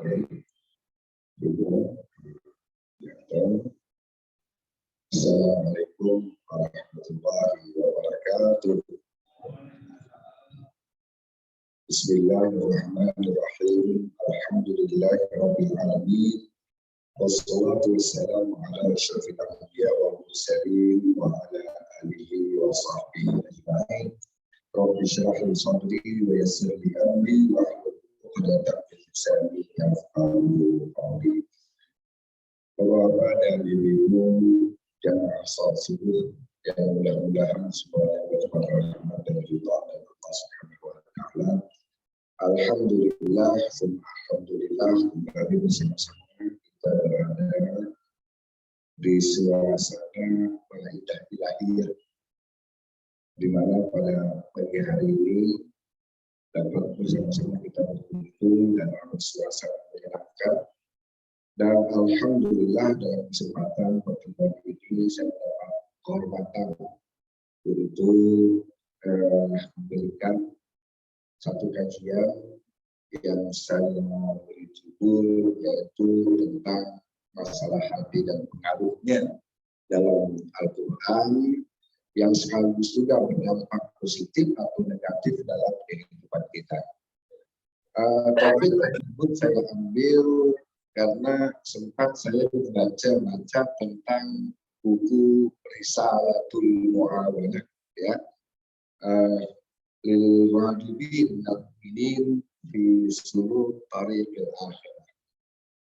Assalamualaikum warahmatullahi wabarakatuh. Bismillahirrahmanirrahim. Alhamdulillahirabbil alamin. Wassalatu wassalamu ala asyrofil anbiya wal mursalin wa ala alihi wa sahbihi ajma'in. Rabbi shrah li sadri wa yassir li amri wa hlul 'uqdatam min lisani yafqahu qawli. Bapak dan ibu jamaah salat subuh yang mudah-mudahan semuanya berkat rahmat dan ridha dari Allah Subhanahu wa taala. Alhamdulillah, alhamdulillah kembali bersama-sama kita berada di suasana Maidah Ilahiyah, di mana pada pagi hari ini dapat bersama-sama kita berkumpul dalam suasana menyenangkan. Dan alhamdulillah dalam kesempatan pertemuan ini saya mendapat kehormatan untuk memberikan satu kajian yang saya beri judul yaitu tentang masalah hati dan pengaruhnya dalam Al-Quran yang sekaligus juga berdampak positif atau negatif dalam kehidupan kita. Topik tersebut saya ambil karena sempat saya baca tentang buku Risalatul Mu'awanah, ya, lil wajibi min fi suluk tariqil akhirah.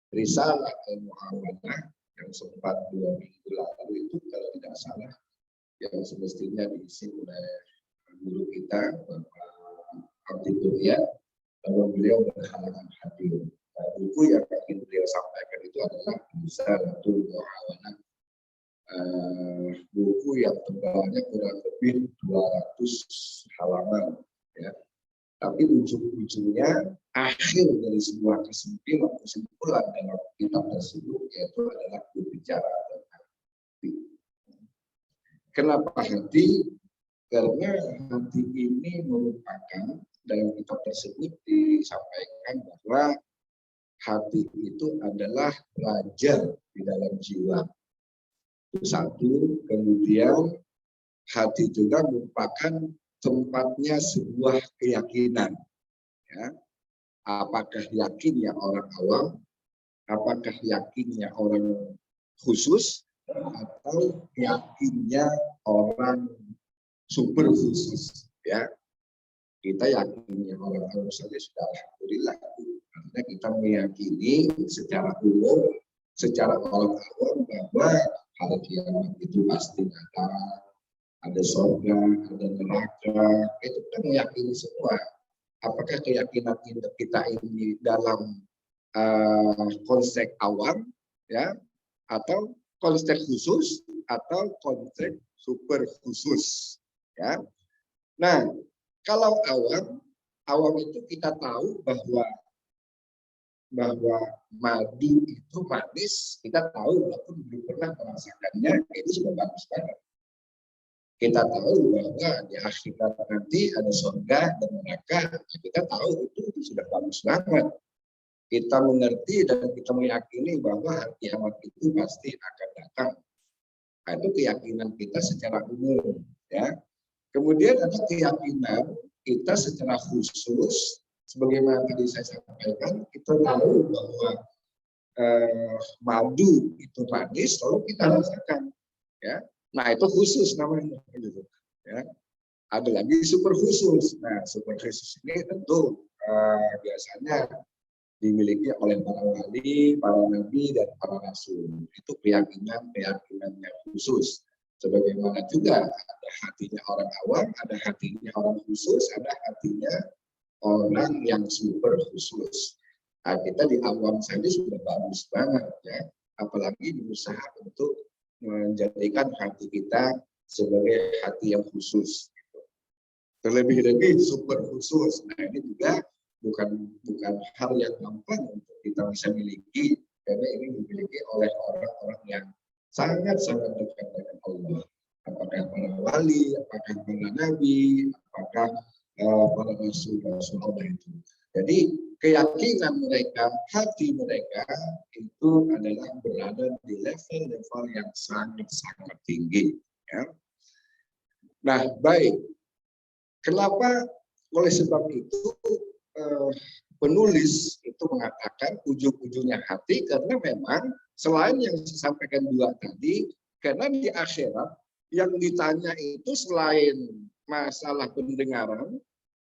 Risalah Al-Mu'awanah yang sempat 2 minggu lalu itu kalau tidak salah yang semestinya diisi oleh guru kita Bapak Abdi Kurnia, lalu beliau berhalangan hadir. Buku yang ingin beliau sampaikan itu adalah Risalatul Mu'awanah, buku yang tebalnya kurang lebih 200 halaman, ya. Tapi ujung-ujungnya akhir dari sebuah kesimpulan dalam kitab tersebut yaitu adalah berbicara tentang hati. Kenapa hati? Karena hati ini merupakan, dalam kitab tersebut disampaikan bahwa hati itu adalah raja di dalam jiwa. Itu satu. Kemudian hati juga merupakan tempatnya sebuah keyakinan. Ya. Apakah yakinnya orang awam, apakah yakinnya orang khusus, atau yakinnya orang super khusus. Ya. Kita yakinnya orang awam saja sudah alhamdulillah. Karena kita meyakini secara umum, secara orang awam bahwa hari kiamat itu pasti ada surga, ada neraka, itu kita meyakini semua. Apakah keyakinan kita ini dalam konsep awam, ya, atau konsep khusus, atau konsep super khusus, ya. Nah, kalau awam itu kita tahu bahwa madu itu manis, kita tahu walaupun belum pernah merasakannya, itu sudah bagus banget. Kita tahu bahwa di akhirat nanti ada surga dan neraka, kita tahu itu sudah bagus banget. Kita mengerti dan kita meyakini bahwa hari kiamat itu pasti akan datang. Nah, itu keyakinan kita secara umum, ya. Kemudian ada keyakinan kita secara khusus. Sebagaimana tadi saya sampaikan, kita tahu bahwa madu itu manis, lalu kita rasakan, ya. Nah itu khusus namanya, gitu. Ya. Ada lagi super khusus. Nah super khusus ini tentu biasanya dimiliki oleh para wali, para nabi, dan para rasul. Itu keyakinan yang khusus. Sebagaimana juga ada hatinya orang awam, ada hatinya orang khusus, ada hatinya orang yang super khusus. Nah, kita di awam saja sudah bagus banget, ya. Apalagi berusaha untuk menjadikan hati kita sebagai hati yang khusus. Gitu. Terlebih-lebih super khusus. Nah ini juga bukan hal yang gampang untuk kita bisa miliki, karena ini dimiliki oleh orang-orang yang sangat-sangat dekat dengan Allah. Apakah para wali, apakah para nabi, apakah para rasul Allah itu. Jadi keyakinan mereka, hati mereka itu adalah berada di level-level yang sangat-sangat tinggi. Ya. Nah, baik. Kenapa? Oleh sebab itu penulis itu mengatakan ujung-ujungnya hati, karena memang selain yang disampaikan dua tadi, karena di akhirat yang ditanya itu selain masalah pendengaran,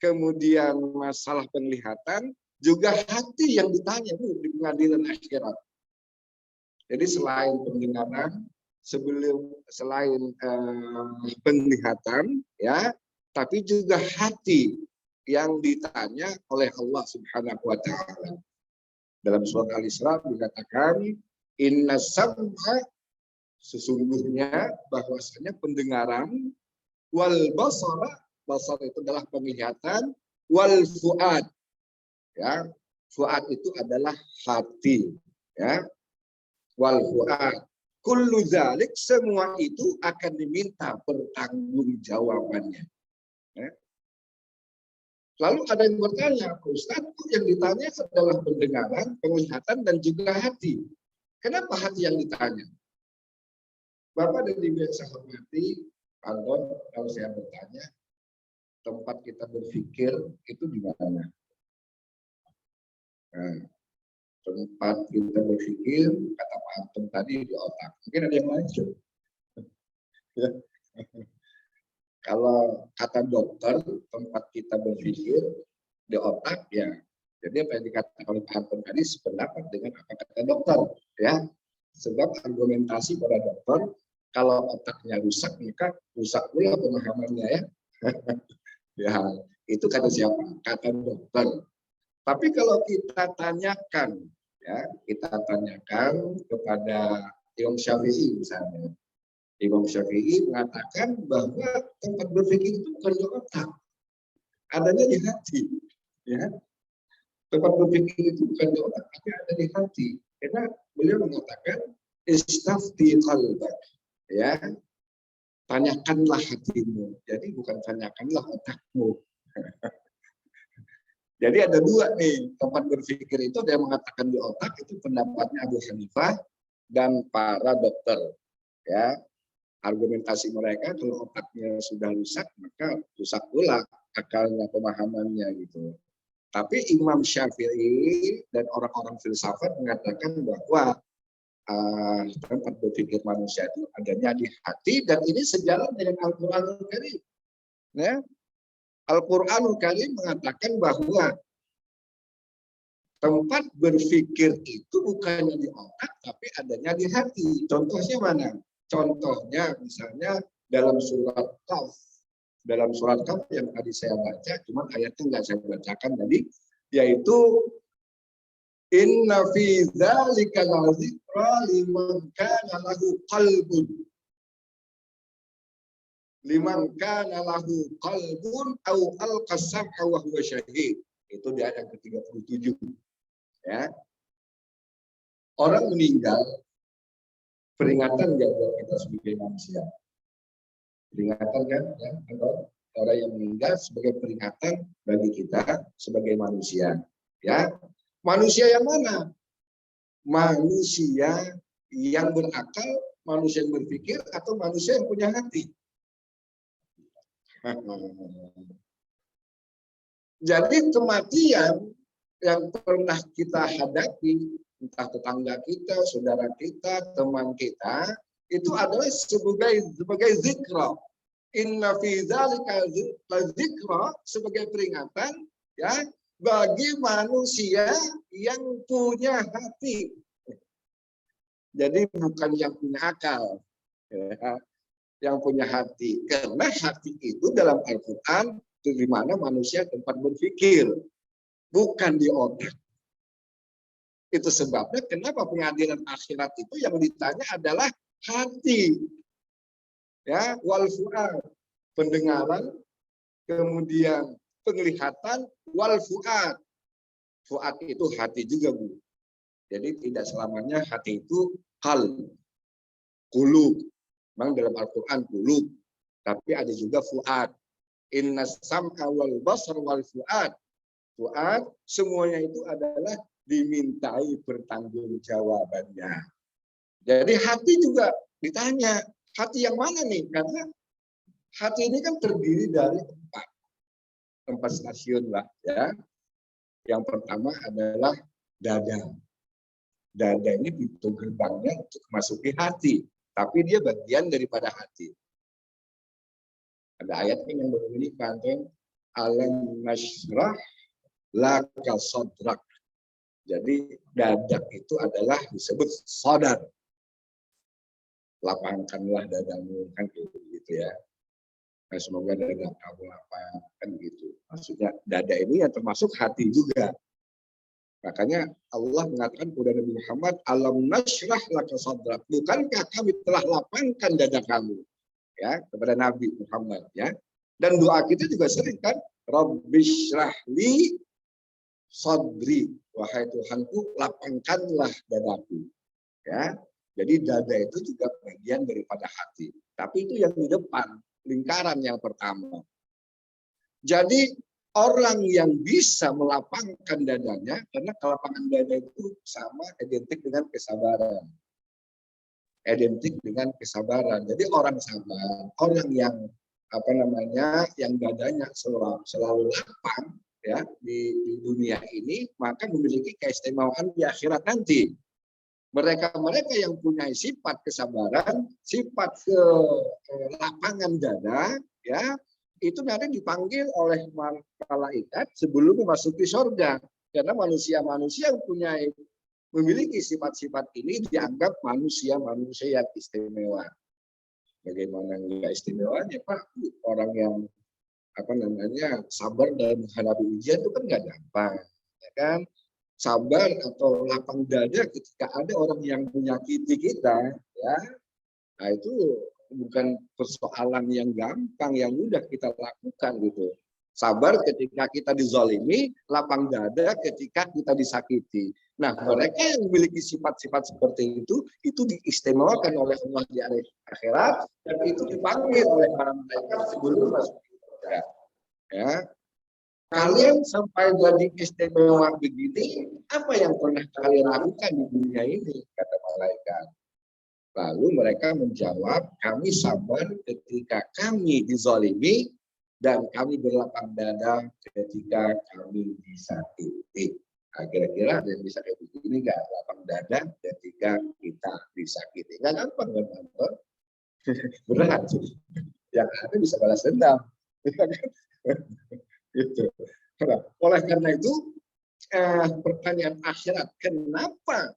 kemudian masalah penglihatan, juga hati yang ditanya Bu, di pengadilan akhirat. Jadi selain pendengaran, selain penglihatan, ya, tapi juga hati yang ditanya oleh Allah Subhanahu wa taala. Dalam surat Al-Isra dikatakan inna sam'a, sesungguhnya bahwasanya pendengaran, wal basara, basar itu adalah penglihatan, wal fuad, ya, fuad itu adalah hati, ya, wal fuad, kullu dzalik, semua itu akan diminta pertanggungjawabannya. Ya. Lalu ada yang bertanya, Ustaz, yang ditanya adalah pendengaran, penglihatan, dan juga hati. Kenapa hati yang ditanya? Bapak dan Ibu yang saya hormati, kalau saya bertanya, tempat kita berpikir itu di mana? Nah, tempat kita berpikir, kata Pak Anton tadi, di otak. Mungkin ada yang lain. Kalau kata dokter, tempat kita berpikir di otak, ya. Jadi apa yang dikatakan oleh Pak Anton tadi sependapat dengan apa kata dokter, ya. Sebab argumentasi pada dokter, kalau otaknya rusak, maka rusak pula pemahamannya, ya. Ya, itu kata siapa? Kata dokter. Tapi kalau kita tanyakan, ya, kita tanyakan kepada Imam Syafi'i misalnya. Imam Syafi'i mengatakan bahwa tempat berpikir itu bukan di otak, adanya di hati. Ya. Tempat berpikir itu bukan di otak, tapi ada di hati. Karena beliau mengatakan istafti qalbak, ya, tanyakanlah hatimu. Jadi bukan tanyakanlah otakmu. Jadi ada dua nih tempat berpikir itu, ada yang mengatakan di otak, itu pendapatnya Abu Hanifah dan para dokter. Ya, argumentasi mereka kalau otaknya sudah rusak, maka rusak pula akalnya, pemahamannya gitu. Tapi Imam Syafi'i dan orang-orang filsafat mengatakan bahwa tempat berpikir manusia itu adanya di hati, dan ini sejalan dengan Al-Qur'anul Karim. Ya. Al-Qur'anul Karim mengatakan bahwa tempat berpikir itu bukannya di otak, tapi adanya di hati. Contohnya mana? Contohnya misalnya dalam surat Qaf. Dalam surat Qaf yang tadi saya baca, cuma ayatnya nggak saya bacakan tadi, yaitu inna fi dzalika ladzikra liman kana lahu qalbun. Liman kana lahu qalbun aw alqasam wa huwa syahid. Itu di ayat ke-37. Ya. Orang meninggal peringatan nggak buat kita sebagai manusia? Peringatan kan, ya, atau orang yang meninggal sebagai peringatan bagi kita sebagai manusia. Ya, manusia yang mana? Manusia yang berakal, manusia yang berpikir, atau manusia yang punya hati? Jadi kematian yang pernah kita hadapi, entah tetangga kita, saudara kita, teman kita, itu adalah sebagai zikra. Inna fi dzalika ladzikra, sebagai peringatan, ya, bagi manusia yang punya hati. Jadi bukan yang punya akal, ya, yang punya hati. Karena hati itu dalam Al-Quran di mana manusia tempat berpikir, bukan di otak. Itu sebabnya kenapa pengadilan akhirat itu yang ditanya adalah hati. Ya, wal fuad, pendengaran, kemudian penglihatan, wal fuad. Fuad itu hati juga, Bu. Jadi tidak selamanya hati itu qalb, qulub. Memang dalam Al-Qur'an qulub, tapi ada juga fuad. Inna sam'a wal basar wal fuad. fuad, semuanya itu adalah dimintai pertanggungjawabannya. Jadi hati juga ditanya, hati yang mana nih? Karena hati ini kan terdiri dari tempat stasiun lah ya. Yang pertama adalah dada. Dada ini pintu gerbangnya untuk memasuki hati, tapi dia bagian daripada hati. Ada ayatnya yang berbunyi kan, alam nashrah laka sadrak. Jadi dada itu adalah disebut sadar. Lapangkanlah dadamu, kan gitu ya. Nah, semoga dada kamu lapang, kan gitu. Maksudnya dada ini yang termasuk hati juga. Makanya Allah mengatakan kepada Nabi Muhammad, alam nashrah laka sadrak. Bukankah kami telah lapangkan dada kamu? Ya, kepada Nabi Muhammad ya. Dan doa kita juga sering kan, Rabbishrah li sadri. Wahai Tuhanku, lapangkanlah dadaku. Ya. Jadi dada itu juga bagian daripada hati. Tapi itu yang di depan, lingkaran yang pertama. Jadi orang yang bisa melapangkan dadanya, karena kelapangan dada itu sama identik dengan kesabaran. Identik dengan kesabaran. Jadi orang sabar, orang yang yang dadanya selalu lapang ya di dunia ini, maka memiliki keistimewaan di akhirat nanti. Mereka yang punya sifat kesabaran, sifat lapangan dada, ya itu nanti dipanggil oleh malaikat sebelum memasuki surga. Karena manusia-manusia yang memiliki sifat-sifat ini dianggap manusia-manusia yang istimewa. Bagaimana enggak istimewanya, Pak? Orang yang sabar dalam menghadapi ujian itu kan nggak gampang, ya kan? Sabar atau lapang dada ketika ada orang yang menyakiti kita, ya, nah itu bukan persoalan yang gampang, yang mudah kita lakukan gitu. Sabar ketika kita dizalimi, lapang dada ketika kita disakiti. Nah, mereka yang memiliki sifat-sifat seperti itu diistimewakan oleh Allah di akhirat, dan itu dipanggil oleh para malaikat sebelum masuk surga. Ya. Kalian sampai jadi istimewa begini, apa yang pernah kalian lakukan di dunia ini? Kata malaikat. Lalu mereka menjawab, kami sabar ketika kami dizalimi dan kami berlapang dada ketika kami disakiti. Nah, kira-kira ada yang bisa kayak begini nggak? Lapang dada ketika kita disakiti. Nggak gampang kan, Pak? Berat. Yang ada bisa balas dendam. Gitu. Nah, oleh karena itu pertanyaan akhirat, kenapa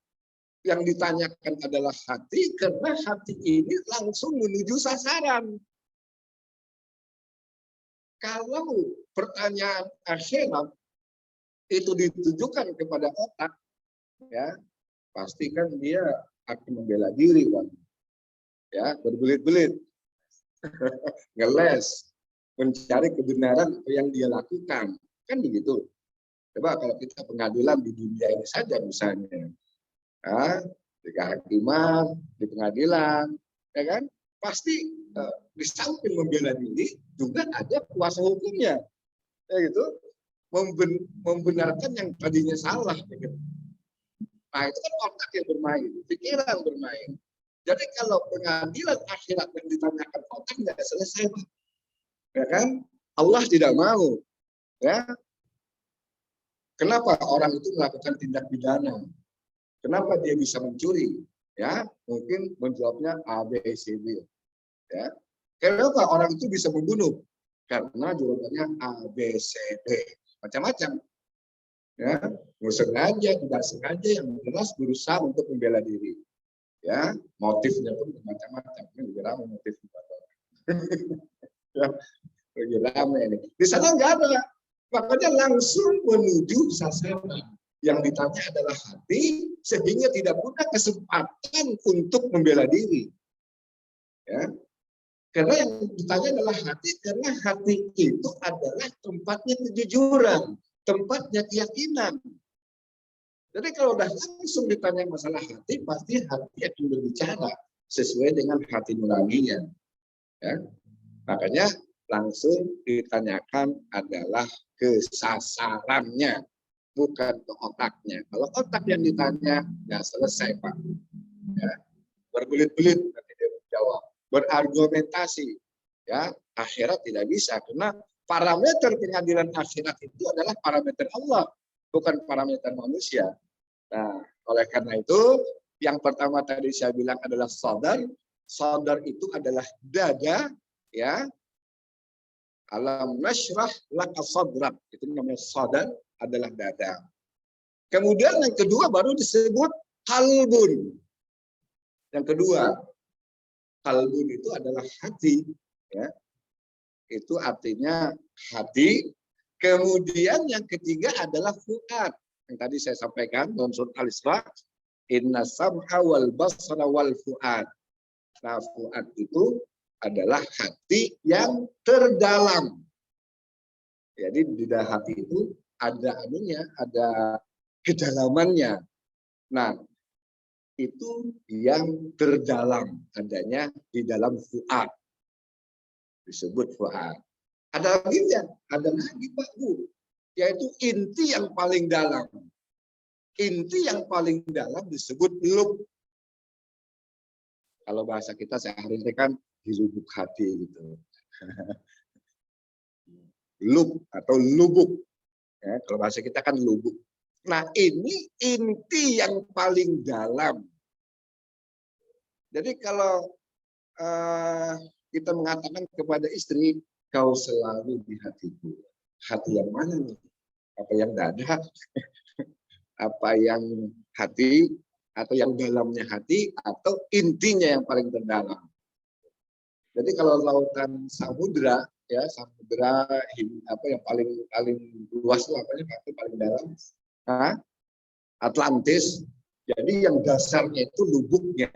yang ditanyakan adalah hati? Karena hati ini langsung menuju sasaran. Kalau pertanyaan akhirat itu ditujukan kepada otak, ya pasti kan dia akan membela diri, kan? Ya berbelit-belit, ngeles, mencari kebenaran apa yang dia lakukan, kan begitu. Coba kalau kita pengadilan di dunia ini saja misalnya, di kehakiman, di pengadilan, ya kan, pasti di samping membela diri juga ada kuasa hukumnya, ya gitu, membenarkan yang tadinya salah. Ya gitu. Nah itu kan otak yang bermain, pikiran bermain. Jadi kalau pengadilan akhirat yang ditanyakan otak nggak selesai, ya kan? Allah tidak mau, ya. Kenapa orang itu melakukan tindak pidana? Kenapa dia bisa mencuri? Ya, mungkin menjawabnya A, B, C, D. Ya. Kenapa orang itu bisa membunuh? Karena jawabannya A, B, C, D. Macam-macam. Ya, nggak sengaja, tidak sengaja, yang jelas berusaha untuk membela diri. Ya, motifnya pun macam-macam. Ini ramai motif. Ya, lagi ramai ini. Di sana nggak ada. Makanya langsung menuju sasaran. Yang ditanya adalah hati, sehingga tidak punya kesempatan untuk membela diri. Ya. Karena yang ditanya adalah hati, karena hati itu adalah tempatnya kejujuran, tempatnya keyakinan. Jadi kalau udah langsung ditanya masalah hati, pasti hati akan berbicara sesuai dengan hati nuraninya. Ya. Makanya langsung ditanyakan adalah ke sasarannya, bukan ke otaknya. Kalau otak yang ditanya, ya selesai Pak. Ya, berbelit-belit nanti dia menjawab, berargumentasi. Ya, akhirat tidak bisa karena parameter pengadilan akhirat itu adalah parameter Allah, bukan parameter manusia. Nah, oleh karena itu, yang pertama tadi saya bilang adalah sadar. Sadar itu adalah dada, ya. Alam nashrah laka sadrak. Itu namanya sadar, adalah dada. Kemudian yang kedua baru disebut qalbun. Yang kedua, qalbun itu adalah hati, ya. Itu artinya hati. Kemudian yang ketiga adalah fuad. Yang tadi saya sampaikan dalam surat Al-Isra, inna sam'a wal basra wal fuad. Nah, fuad itu adalah hati yang terdalam. Jadi di dalam hati itu ada anunya, ada kedalamannya. Nah, itu yang terdalam adanya di dalam fuad. Disebut fuad. Ada lagi ya? Ada lagi Pak Bu. Yaitu inti yang paling dalam. Inti yang paling dalam disebut lub. Kalau bahasa kita sehari-hari kan di lubuk hati gitu. Lub atau lubuk. Ya, kalau bahasa kita kan lubuk. Nah, ini inti yang paling dalam. Jadi kalau kita mengatakan kepada istri, kau selalu di hatiku. Hati yang mana nih? Apa yang dada? Apa yang hati? Atau yang dalamnya hati? Atau intinya yang paling terdalam? Jadi kalau lautan samudra, ya samudra apa yang paling luas itu apanya paling dalam? Nah, Atlantis. Jadi yang dasarnya itu lubuknya,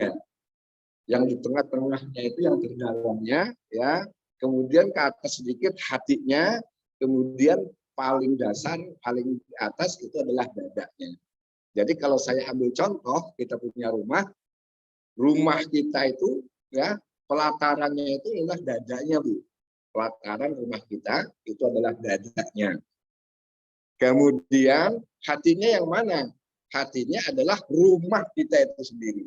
yang di tengah-tengahnya itu yang terdalamnya, ya. Kemudian ke atas sedikit hatinya, kemudian paling dasar, paling di atas itu adalah dadanya. Jadi kalau saya ambil contoh, kita punya rumah kita itu, ya pelatarannya itu adalah dadanya, Bu. Pelataran rumah kita itu adalah dadanya. Kemudian hatinya yang mana? Hatinya adalah rumah kita itu sendiri.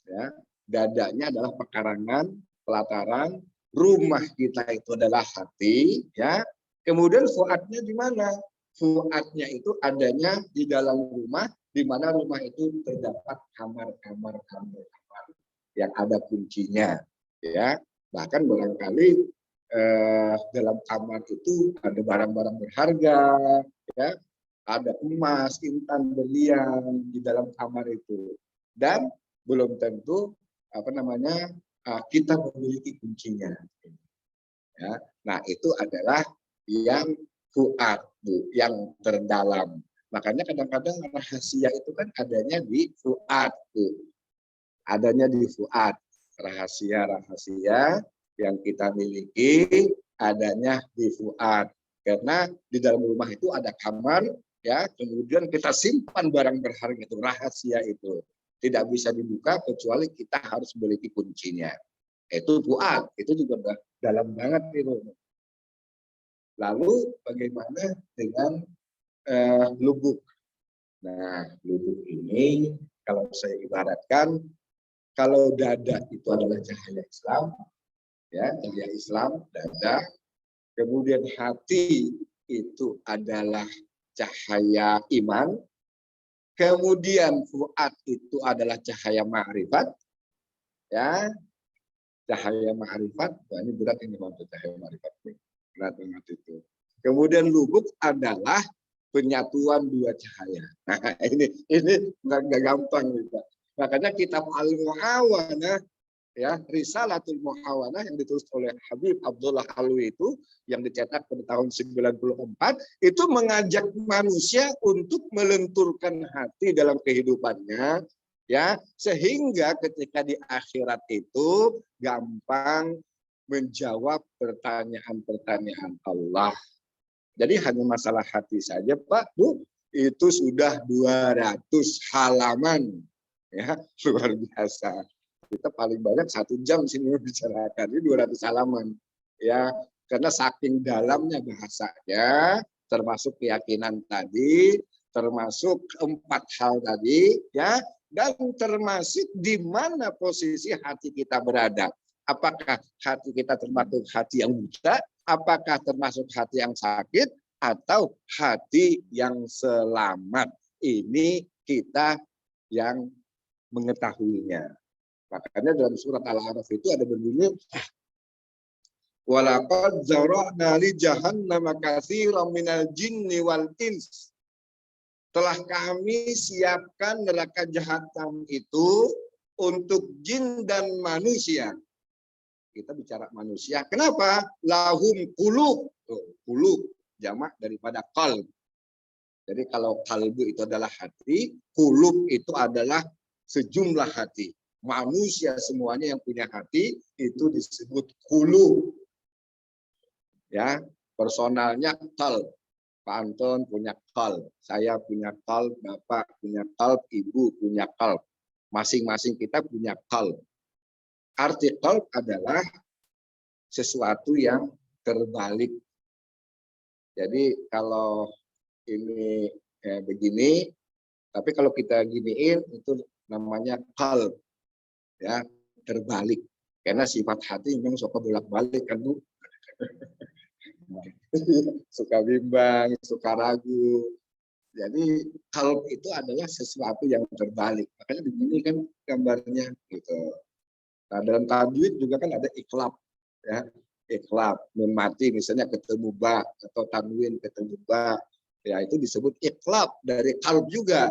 Ya, dadanya adalah pekarangan, pelataran, rumah kita itu adalah hati, ya. Kemudian fuadnya di mana? Fuadnya itu adanya di dalam rumah, di mana rumah itu terdapat kamar-kamar yang ada kuncinya, ya. Bahkan barangkali dalam kamar itu ada barang-barang berharga, ya. Ada emas, intan, berlian di dalam kamar itu. Dan belum tentu kita memiliki kuncinya. Ya. Nah, itu adalah yang fuad, Bu, yang terdalam. Makanya kadang-kadang rahasia itu kan adanya di fuad, Bu. Adanya di fuad. Rahasia-rahasia yang kita miliki adanya di fuad. Karena di dalam rumah itu ada kamar, ya, kemudian kita simpan barang berharga itu, rahasia itu. Tidak bisa dibuka kecuali kita harus memiliki kuncinya. Itu fuad, itu juga dalam banget itu. Lalu bagaimana dengan lubuk? Nah, lubuk ini kalau saya ibaratkan, kalau dada itu adalah cahaya Islam, ya, cahaya Islam, dada. Kemudian hati itu adalah cahaya iman. Kemudian fuad itu adalah cahaya ma'rifat, ya, cahaya ma'rifat. Wah, ini berat ini untuk cahaya ma'rifat, berat banget itu. Kemudian lubuk adalah penyatuan dua cahaya. Nah, ini nggak gampang gitu. Makanya kitab Al-Mu'awanah, ya, Risalatul Mu'awanah yang ditulis oleh Habib Abdullah Alwi itu, yang dicetak pada tahun 94, itu mengajak manusia untuk melenturkan hati dalam kehidupannya, ya, sehingga ketika di akhirat itu gampang menjawab pertanyaan-pertanyaan Allah. Jadi hanya masalah hati saja, Pak, Bu, itu sudah 200 halaman, ya, luar biasa. Kita paling banyak 1 jam sini membicarakan, ini 200 halaman. ya, karena saking dalamnya bahasanya, termasuk keyakinan tadi, termasuk 4 hal tadi, ya, dan termasuk di mana posisi hati kita berada. Apakah hati kita termasuk hati yang buta, apakah termasuk hati yang sakit, atau hati yang selamat. Ini kita yang mengetahuinya. Makanya dalam surat Al-A'raf itu ada berbunyi, walaqad zara'na li jahannama katsiran minal jinni wal ins. Telah kami siapkan neraka jahanam itu untuk jin dan manusia. Kita bicara manusia. Kenapa? Lahum qulub. Qulub jamak daripada qalb. Jadi kalau kalbu itu adalah hati, qulub itu adalah sejumlah hati. Manusia semuanya yang punya hati itu disebut qulub. Ya, personalnya qalb. Pak Anton punya qalb, saya punya qalb, Bapak punya qalb, Ibu punya qalb. Masing-masing kita punya qalb. Arti qalb adalah sesuatu yang terbalik. Jadi kalau ini begini, tapi kalau kita giniin itu namanya qalb, ya, terbalik. Karena sifat hati memang suka bolak-balik kan Bu. Suka bimbang, suka ragu. Jadi qalb itu adalah sesuatu yang terbalik. Makanya begini kan gambarnya gitu. Nah, dalam tajwid juga kan ada iklab, ya, iklab, nun mati misalnya ketemu ba atau tanwin ketemu ba, ya itu disebut iklab dari qalb juga,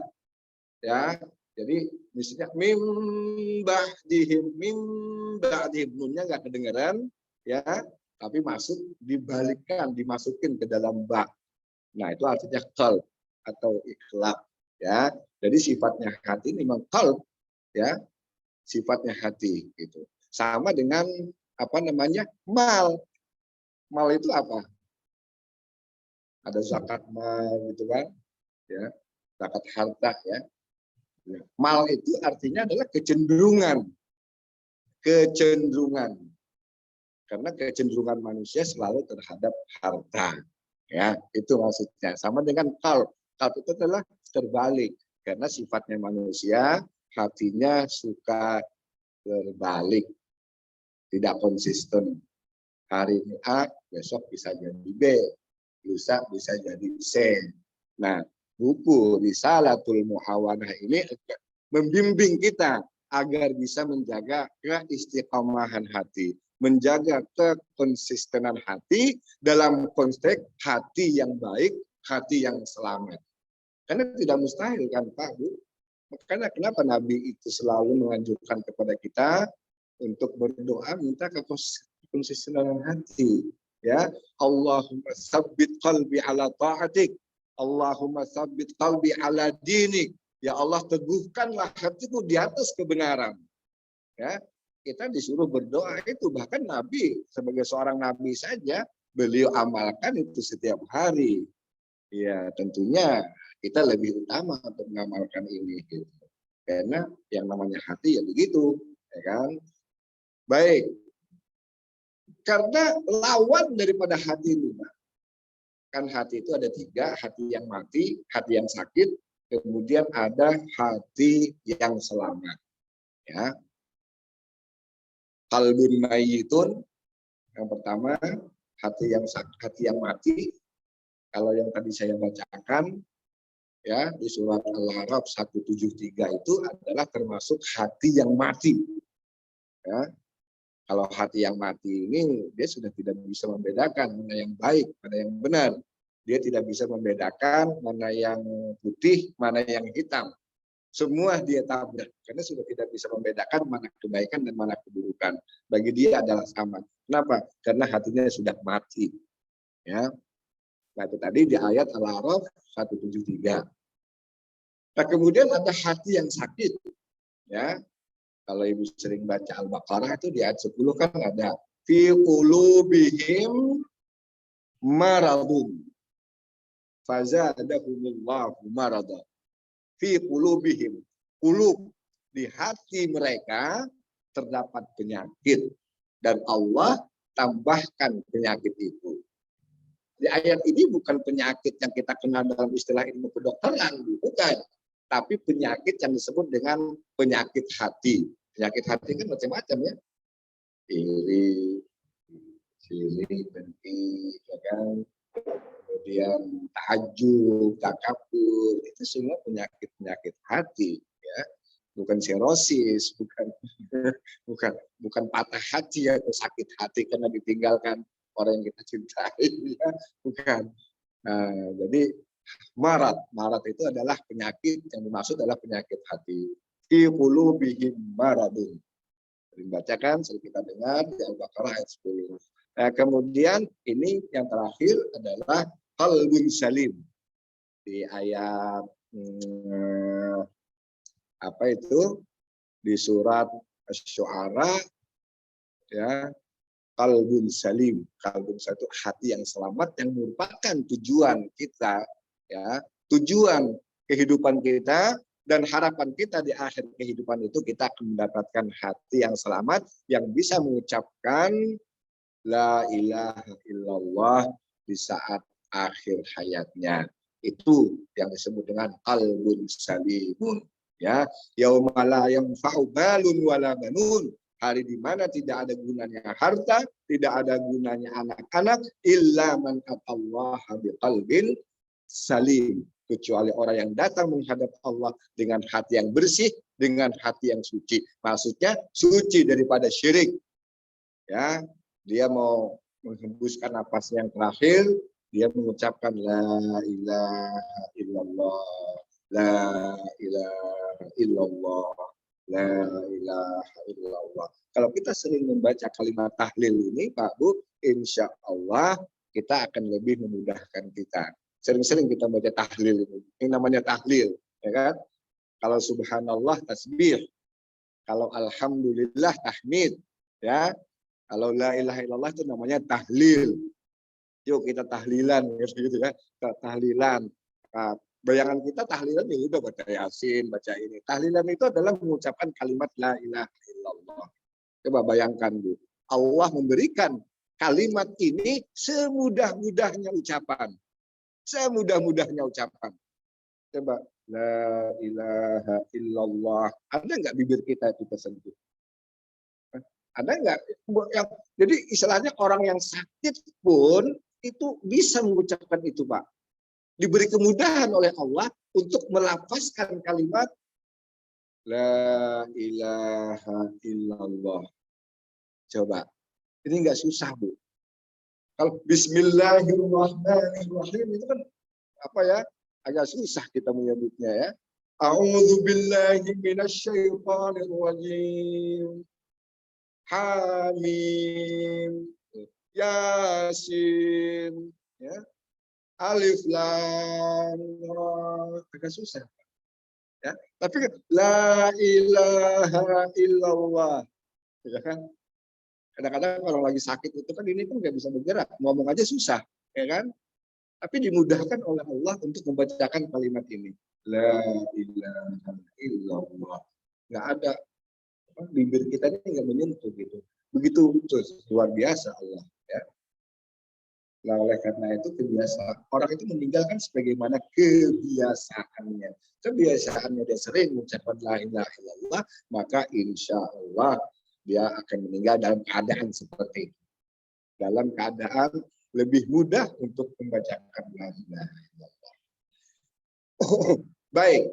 ya. Jadi misalnya mim ba'dihim nunnya nggak kedengeran, ya, tapi masuk dibalikkan, dimasukin ke dalam ba. Nah itu artinya qalb atau iklab, ya. Jadi sifatnya hati memang qalb, ya. Sifatnya hati gitu. Sama dengan apa namanya? Mal. Mal itu apa? Ada zakat mal gitu kan? Ya. Zakat harta ya. Mal itu artinya adalah kecenderungan. Kecenderungan. Karena kecenderungan manusia selalu terhadap harta. Ya, itu maksudnya. Sama dengan qalb. Qalb itu adalah terbalik. Karena sifatnya manusia, hatinya suka terbalik, tidak konsisten. Hari ini A, besok bisa jadi B, lusa bisa jadi C. Nah, buku Risalatul Muhawanah ini membimbing kita agar bisa menjaga keistiqomahan hati, menjaga kekonsistenan hati dalam konteks hati yang baik, hati yang selamat. Karena tidak mustahil kan Pak Bu. Makanya kenapa Nabi itu selalu menganjurkan kepada kita untuk berdoa minta kekonsistenan hati, ya. Allahumma tsabbit qalbi ala ta'atik, Allahumma tsabbit qalbi ala dinik. Ya Allah, teguhkanlah hatiku di atas kebenaran. Ya, kita disuruh berdoa itu, bahkan Nabi sebagai seorang nabi saja beliau amalkan itu setiap hari. Ya, tentunya kita lebih utama untuk mengamalkan ini gitu. Karena yang namanya hati ya begitu, ya kan? Baik. Karena lawan daripada hati itu, kan hati itu ada 3, hati yang mati, hati yang sakit, kemudian ada hati yang selamat. Ya. Qalbun mayyitun, yang pertama hati yang mati. Kalau yang tadi saya bacakan ya di surat Al-A'raf 173 itu adalah termasuk hati yang mati. Ya. Kalau hati yang mati ini dia sudah tidak bisa membedakan mana yang baik, mana yang benar. Dia tidak bisa membedakan mana yang putih, mana yang hitam. Semua dia tabrak karena sudah tidak bisa membedakan mana kebaikan dan mana keburukan. Bagi dia adalah sama. Kenapa? Karena hatinya sudah mati. Ya. Nah, itu tadi di ayat Al-A'raf 173. Nah, kemudian ada hati yang sakit. Ya. Kalau Ibu sering baca Al-Baqarah itu di ayat 10 kan ada fi qulubihim maradun fazadahumullahu marada. Fi qulubihim, qulub, di hati mereka terdapat penyakit dan Allah tambahkan penyakit itu. Di ayat ini bukan penyakit yang kita kenal dalam istilah ilmu kedokteran, bukan. Tapi penyakit yang disebut dengan penyakit hati. Penyakit hati kan macam-macam ya. Iri, benci, ya kan? Kemudian takjub, takabur, itu semua penyakit hati, ya. Bukan serosis, bukan patah hati atau sakit hati karena ditinggalkan orang yang kita cintai, ya. Bukan. Nah, jadi marat itu adalah penyakit, yang dimaksud adalah penyakit hati. Fi qulubihim maradun. Dibacakan, sering kita dengar di Al-Baqarah ayat 10. Nah, kemudian ini yang terakhir adalah qalbun salim. Di ayat apa itu? Di surat Asy-Syu'ara, ya, qalbun salim. Qalbun salim itu hati yang selamat, yang merupakan tujuan kita, ya, tujuan kehidupan kita. Dan harapan kita di akhir kehidupan itu kita akan mendapatkan hati yang selamat, yang bisa mengucapkan la ilaha illallah di saat akhir hayatnya. Itu yang disebut dengan qalbun salimun. Ya, yauma la yanfa'u malun wala banun. Hari di mana tidak ada gunanya harta, tidak ada gunanya anak-anak, illa man atallaha biqalbin salim. Kecuali orang yang datang menghadap Allah dengan hati yang bersih, dengan hati yang suci. Maksudnya suci daripada syirik. Ya, dia mau menghembuskan napas yang terakhir, dia mengucapkan la ilaha illallah, la ilaha illallah, la ilaha illallah. Kalau kita sering membaca kalimat tahlil ini, Pak Bu, insya Allah kita akan lebih memudahkan kita. Sering-sering kita baca tahlil ini namanya tahlil, ya kan? Kalau subhanallah tasbih, kalau alhamdulillah tahmid, ya. Kalau la ilaha illallah itu namanya tahlil. Yuk kita tahlilan, gitu ya. Tahlilan. Nah, bayangan kita tahlilan ya udah baca Yasin, baca ini. Tahlilan itu adalah mengucapkan kalimat la ilaha illallah. Coba bayangkan, Bu. Allah memberikan kalimat ini semudah-mudahnya ucapan. Semudah-mudahnya ucapan. Coba, la ilaha illallah. Ada nggak bibir kita itu tersentuh? Ada nggak? Jadi istilahnya orang yang sakit pun itu bisa mengucapkan itu, Pak. Diberi kemudahan oleh Allah untuk melafazkan kalimat la ilaha illallah. Coba, ini nggak susah, Bu. Kalau Bismillahirrahmanirrahim itu kan apa ya? Agak susah kita menyebutnya ya. A'udzubillahi minasyaitonirrajim. Hamim, Yasin, ya. Alif Lam Ra. Agak susah. Ya. Tapi la ilaha illallah. Ya kan? Kadang-kadang kalau lagi sakit itu kan ini pun nggak bisa bergerak, ngomong aja susah, ya kan? Tapi dimudahkan oleh Allah untuk membacakan kalimat ini. La ilaha illallah. Nggak ada, bibir kita ini nggak menyentuh gitu. Begitu luar biasa Allah. Ya. Nah, oleh karena itu kebiasaan orang itu meninggalkan sebagaimana kebiasaannya. Kebiasaannya dia sering mengucapkan la ilaha illallah, maka insya Allah dia akan meninggal dalam keadaan seperti itu. Dalam keadaan lebih mudah untuk membacakan la ilaha illallah. Baik.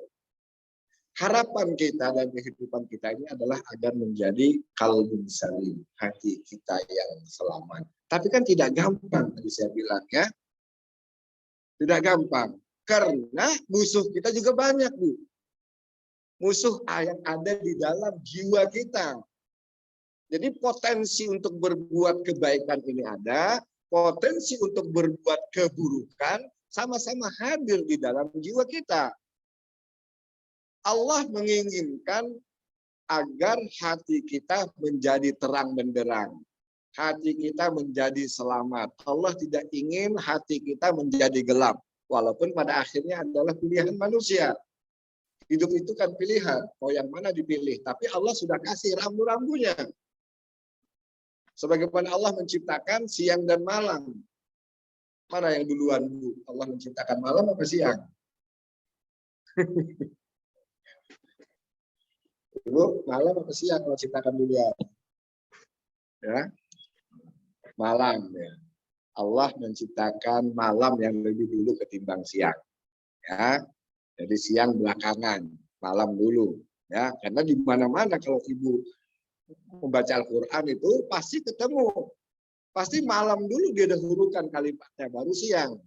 Harapan kita dan kehidupan kita ini adalah agar menjadi qalbun salim, hati kita yang selamat. Tapi kan tidak gampang, tadi saya bilang ya. Tidak gampang. Karena musuh kita juga banyak, Bu. Musuh yang ada di dalam jiwa kita. Jadi potensi untuk berbuat kebaikan ini ada, potensi untuk berbuat keburukan sama-sama hadir di dalam jiwa kita. Allah menginginkan agar hati kita menjadi terang benderang. Hati kita menjadi selamat. Allah tidak ingin hati kita menjadi gelap. Walaupun pada akhirnya adalah pilihan manusia. Hidup itu kan pilihan. Mau yang mana dipilih. Tapi Allah sudah kasih rambu-rambunya. Sebagaimana Allah menciptakan siang dan malam. Mana yang duluan Bu? Allah menciptakan malam apa siang? Bu, malam apa siang Allah ciptakan duluan? Ya, malam ya. Allah menciptakan malam yang lebih dulu ketimbang siang. Ya, jadi siang belakangan, malam dulu. Ya, karena di mana-mana kalau Ibu membaca Al-Quran itu pasti ketemu. Pasti malam dulu dia dahulukan kalimatnya, baru siang.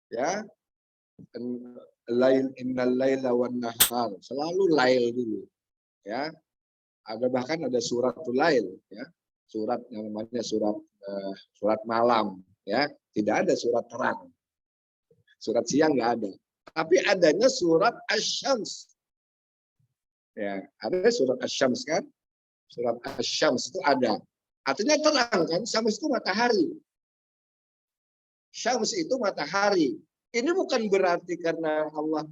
Ya, lail innal laila wan nahar, selalu lail dulu. Ya, bahkan ada suratul lail, ya, surat yang namanya surat malam. Ya, tidak ada surat terang, surat siang nggak ada. Tapi adanya surat Asy-Syams. Ya, ada surat Asy-Syams kan? Surat Asy-Syams itu ada. Artinya terang kan, Syams itu matahari. Syams itu matahari. Ini bukan berarti karena Allah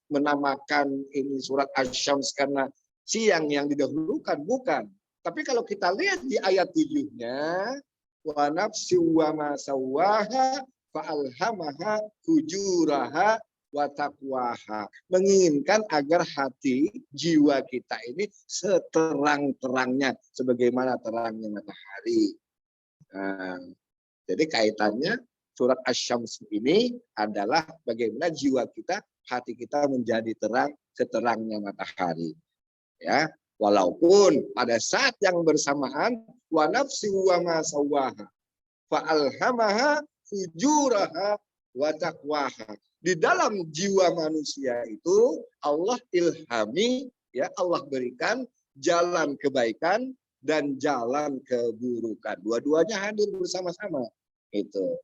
menamakan ini surat Asy-Syams karena siang yang didahulukan, bukan. Tapi kalau kita lihat di ayat 7-nya, wa nafsi wa ma sawwaha fa alhamaha fujuraha wa taqwaha, menginginkan agar hati jiwa kita ini seterang-terangnya sebagaimana terangnya matahari. Nah, jadi kaitannya surat Asy-Syams ini adalah bagaimana jiwa kita, hati kita menjadi terang seterangnya matahari. Ya, walaupun pada saat yang bersamaan wa nafsi wa ma sawwaha fa alhamaha fujuraha wa taqwaha. Di dalam jiwa manusia itu Allah ilhami, ya, Allah berikan jalan kebaikan dan jalan keburukan. Dua-duanya hadir bersama-sama. Itu.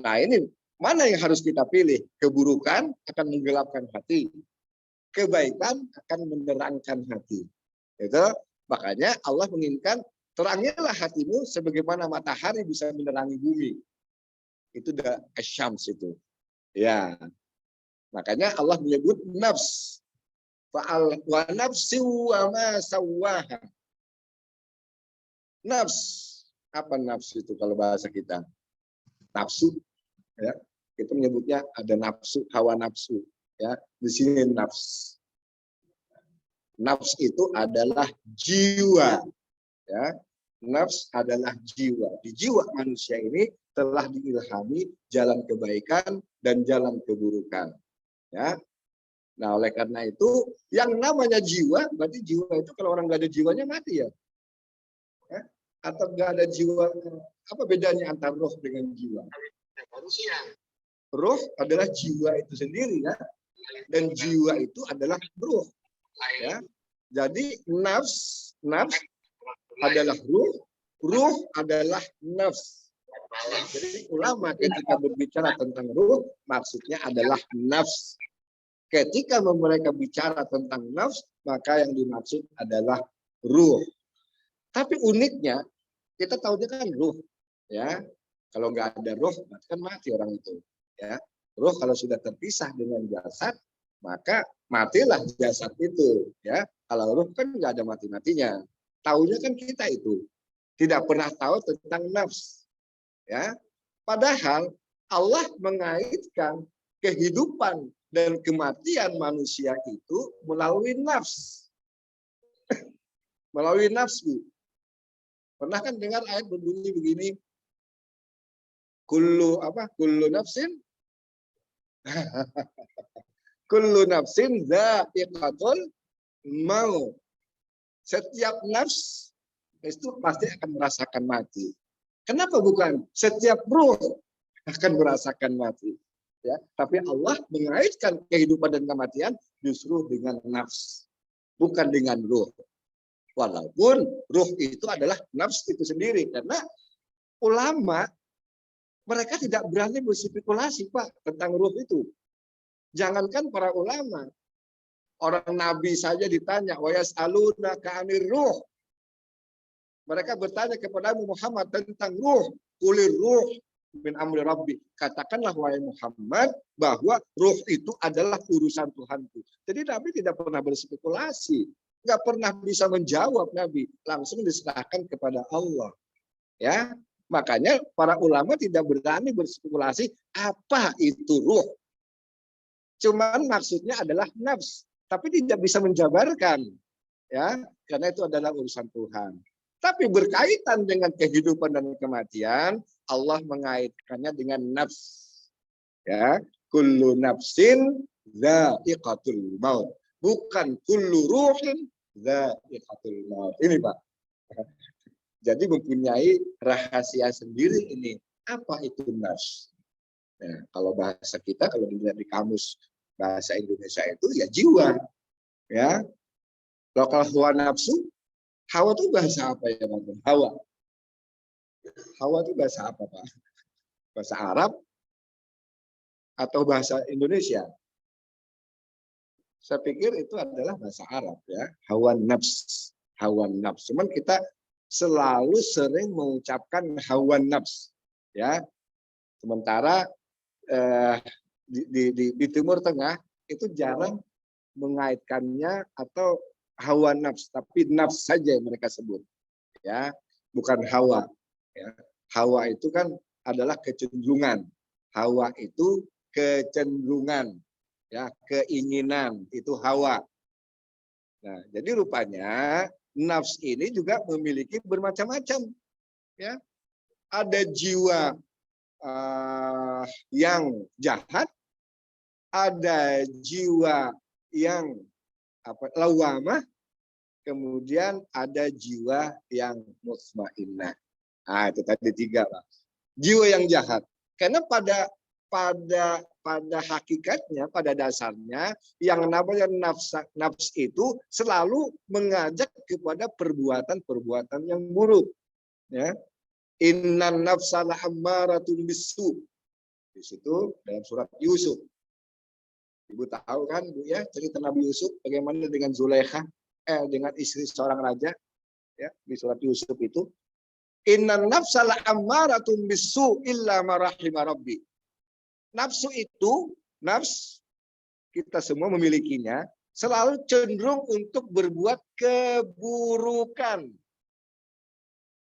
Nah, ini mana yang harus kita pilih? Keburukan akan menggelapkan hati. Kebaikan akan menerangkan hati. Itu. Makanya Allah menginginkan terangilah hatimu sebagaimana matahari bisa menerangi bumi. Itu dah Asy-Syams itu. Ya. Makanya Allah menyebut nafs. Wa nafsi wa ma sawwaha. Nafs. Apa nafsu itu kalau bahasa kita? Nafsu. Ya. Kita menyebutnya ada nafsu, hawa nafsu. Ya. Di sini nafs. Nafs itu adalah jiwa. Ya. Nafs adalah jiwa. Di jiwa manusia ini telah diilhami jalan kebaikan dan jalan keburukan. Ya. Nah, oleh karena itu yang namanya jiwa, berarti jiwa itu kalau orang nggak ada jiwanya mati ya. Ya? Atau nggak ada jiwa, apa bedanya antara roh dengan jiwa? Roh adalah jiwa itu sendiri ya, dan jiwa itu adalah roh. Ya. Jadi nafs adalah ruh adalah nafs. Jadi ulama ketika berbicara tentang ruh, maksudnya adalah nafs. Ketika mereka bicara tentang nafs, maka yang dimaksud adalah ruh. Tapi uniknya, kita tahunya kan ruh, ya. Kalau nggak ada ruh, kan mati orang itu, ya. Ruh kalau sudah terpisah dengan jasad, maka matilah jasad itu, ya. Kalau ruh kan nggak ada mati-matinya. Tahunya kan kita itu, tidak pernah tahu tentang nafs, ya. Padahal Allah mengaitkan kehidupan dan kematian manusia itu melalui nafs. Melalui nafsu. Pernah kan dengar ayat berbunyi begini? Kullu nafsin kullu nafsin dha'iqatul maut. Setiap nafs itu pasti akan merasakan mati. Kenapa bukan setiap ruh akan merasakan mati? Ya, tapi Allah mengaitkan kehidupan dan kematian justru dengan nafs, bukan dengan ruh. Walaupun ruh itu adalah nafs itu sendiri, karena ulama mereka tidak berani berspekulasi Pak tentang ruh itu. Jangankan para ulama, orang Nabi saja ditanya, wa yas'alunaka 'anir ruh. Mereka bertanya kepada Muhammad tentang ruh, kulir ruh min amri rabbi. Katakanlah wahai Muhammad bahwa ruh itu adalah urusan Tuhanku. Jadi Nabi tidak pernah berspekulasi nggak pernah bisa menjawab Nabi, langsung diserahkan kepada Allah. Ya, makanya para ulama tidak berani berspekulasi apa itu ruh. Cuman maksudnya adalah nafs, tapi tidak bisa menjabarkan, ya, karena itu adalah urusan Tuhan. Tapi berkaitan dengan kehidupan dan kematian, Allah mengaitkannya dengan nafs. Ya, kullu nafsin dha'iqatul maut. Bukan kullu ruhin dha'iqatul maut. Ini Pak. Jadi mempunyai rahasia sendiri ini. Apa itu nafs? Nah, kalau bahasa kita, kalau dilihat di kamus bahasa Indonesia itu ya jiwa. Ya. Kalau hawa nafsu, hawa itu bahasa apa ya Pak? Hawa. Hawa itu bahasa apa Pak? Bahasa Arab atau bahasa Indonesia? Saya pikir itu adalah bahasa Arab ya. Hawa nafs. Hawa nafs. Cuman kita selalu sering mengucapkan hawa nafs. Ya. Sementara di Timur Tengah itu jarang mengaitkannya atau hawa nafs, tapi nafs saja yang mereka sebut, ya, bukan hawa. Ya. Hawa itu kan adalah kecenderungan. Hawa itu kecenderungan, ya, keinginan itu hawa. Nah, jadi rupanya nafs ini juga memiliki bermacam-macam, ya. Ada jiwa yang jahat, ada jiwa yang lawamah, kemudian ada jiwa yang mutmainnah. Nah, itu tadi 3 Pak. Jiwa yang jahat, karena pada hakikatnya, pada dasarnya, yang namanya nafs itu selalu mengajak kepada perbuatan-perbuatan yang buruk. Ya. Innan nafsa la'ammaratun bisu. Di situ dalam surat Yusuf. Ibu tahu kan Bu ya cerita Nabi Yusuf bagaimana dengan Zulaikha, dengan istri seorang raja, ya, di surat Yusuf itu. Innan nafsa la'ammaratun bisu illa ma rahima rabbi. Nafsu itu, nafs kita semua memilikinya, selalu cenderung untuk berbuat keburukan.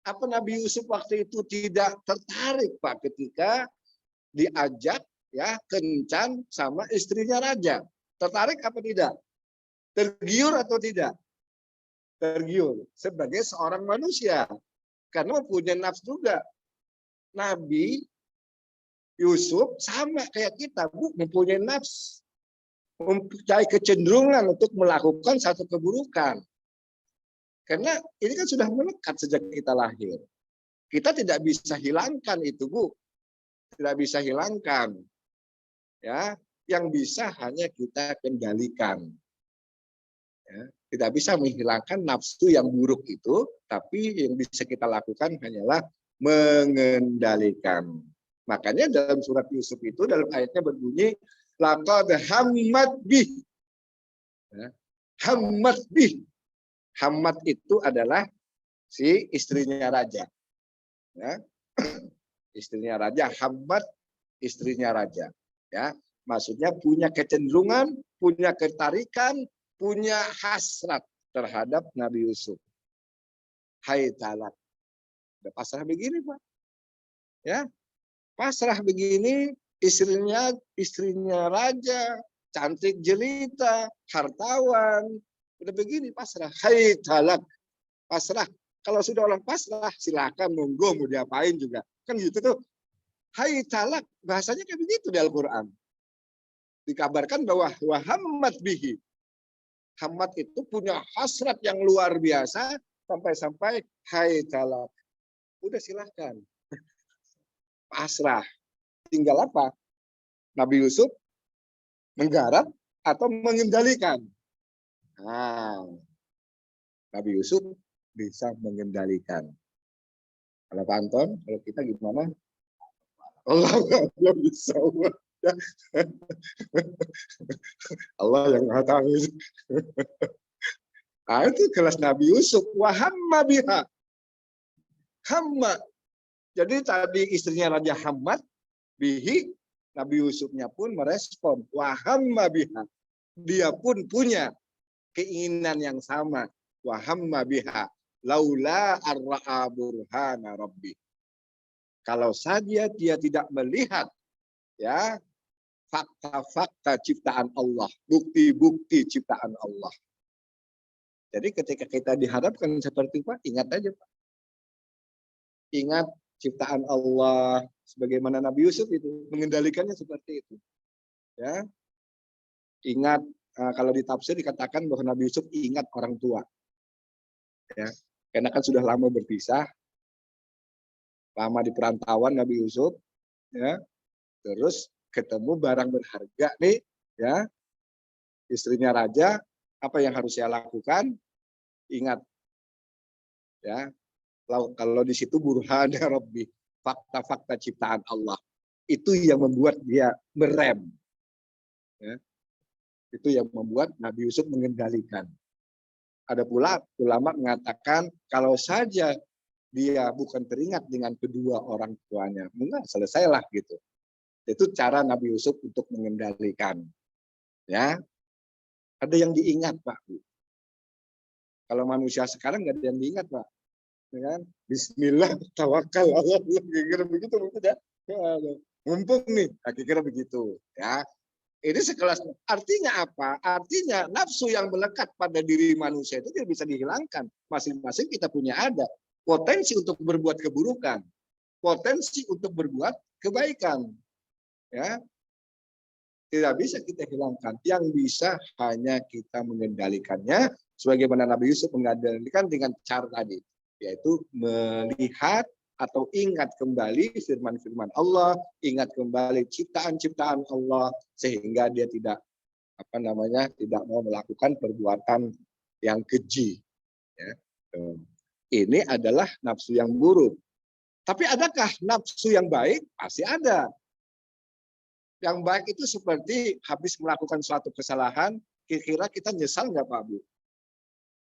Apa Nabi Yusuf waktu itu tidak tertarik Pak ketika diajak ya kencan sama istrinya raja? Tertarik apa tidak? Tergiur atau tidak? Tergiur sebagai seorang manusia karena mempunyai nafsu juga. Nabi Yusuf sama kayak kita, Bu, mempunyai nafsu, mempunyai kecenderungan untuk melakukan satu keburukan. Karena ini kan sudah melekat sejak kita lahir. Kita tidak bisa hilangkan itu, Bu. Tidak bisa hilangkan. Ya, yang bisa hanya kita kendalikan. Ya, tidak bisa menghilangkan nafsu yang buruk itu, tapi yang bisa kita lakukan hanyalah mengendalikan. Makanya dalam surat Yusuf itu dalam ayatnya berbunyi laqad hammat bih. Ya, hammat bih. Hammat itu adalah si istrinya raja. Ya. Istrinya raja, hammat istrinya raja. Ya, maksudnya punya kecenderungan, punya ketarikan, punya hasrat terhadap Nabi Yusuf. Hai talak. Udah pasrah begini, Pak. Ya. Pasrah begini, istrinya raja, cantik jelita, hartawan, udah begini pasrah. Hai talak, pasrah. Kalau sudah orang pasrah, silakan monggo mau diapain juga. Kan gitu tuh. Hai talak, bahasanya kayak begitu di Al-Quran. Dikabarkan bahwa wahammat bihi. Hammat itu punya hasrat yang luar biasa, sampai-sampai hai talak. Udah silakan. Pasrah. Tinggal apa? Nabi Yusuf menggarap atau mengendalikan. Nah, Nabi Yusuf bisa mengendalikan. Kalau Pak Anton, kalau kita gimana? Allah nggak bisa. Allah yang Maha Tahu. Nah, itu kelas Nabi Yusuf. Wahamma biha. Hamma. Jadi tadi istrinya Raja Hamad bihi, Nabi Yusufnya pun merespon. Wahamma biha. Dia pun punya keinginan yang sama. Wa hamma biha laula arra'a burhana rabbi. Kalau saja dia tidak melihat ya fakta-fakta ciptaan Allah, bukti-bukti ciptaan Allah. Jadi ketika kita dihadapkan seperti itu, ingat aja Pak. Ingat ciptaan Allah, sebagaimana Nabi Yusuf itu mengendalikannya seperti itu. Ya, ingat kalau di tafsir dikatakan bahwa Nabi Yusuf ingat orang tua. Ya, karena kan sudah lama berpisah, lama di perantauan Nabi Yusuf, ya, terus ketemu barang berharga nih, ya, istrinya raja, apa yang harus saya lakukan? Ingat, ya, kalau di situ burhana Rabbi, fakta-fakta ciptaan Allah, itu yang membuat dia merem, ya, itu yang membuat Nabi Yusuf mengendalikan. Ada pula ulama mengatakan kalau saja dia bukan teringat dengan kedua orang tuanya, enggak selesailah gitu. Itu cara Nabi Yusuf untuk mengendalikan. Ya, ada yang diingat Pak. Kalau manusia sekarang nggak ada yang diingat Pak. Ya kan? Bismillah, tawakal Allah, kira begitu mungkin ya. Mumpung nih, kira begitu. Ya, ini sekelas. Artinya apa? Artinya nafsu yang melekat pada diri manusia itu tidak bisa dihilangkan. Masing-masing kita punya ada potensi untuk berbuat keburukan, potensi untuk berbuat kebaikan. Ya, tidak bisa kita hilangkan. Yang bisa hanya kita mengendalikannya, sebagaimana Nabi Yusuf mengendalikan dengan cara tadi, yaitu melihat atau ingat kembali firman-firman Allah, ingat kembali ciptaan-ciptaan Allah, sehingga dia tidak tidak mau melakukan perbuatan yang keji. Ya. Ini adalah nafsu yang buruk. Tapi adakah nafsu yang baik? Pasti ada. Yang baik itu seperti habis melakukan suatu kesalahan, kira-kira kita nyesal nggak Pak Bu?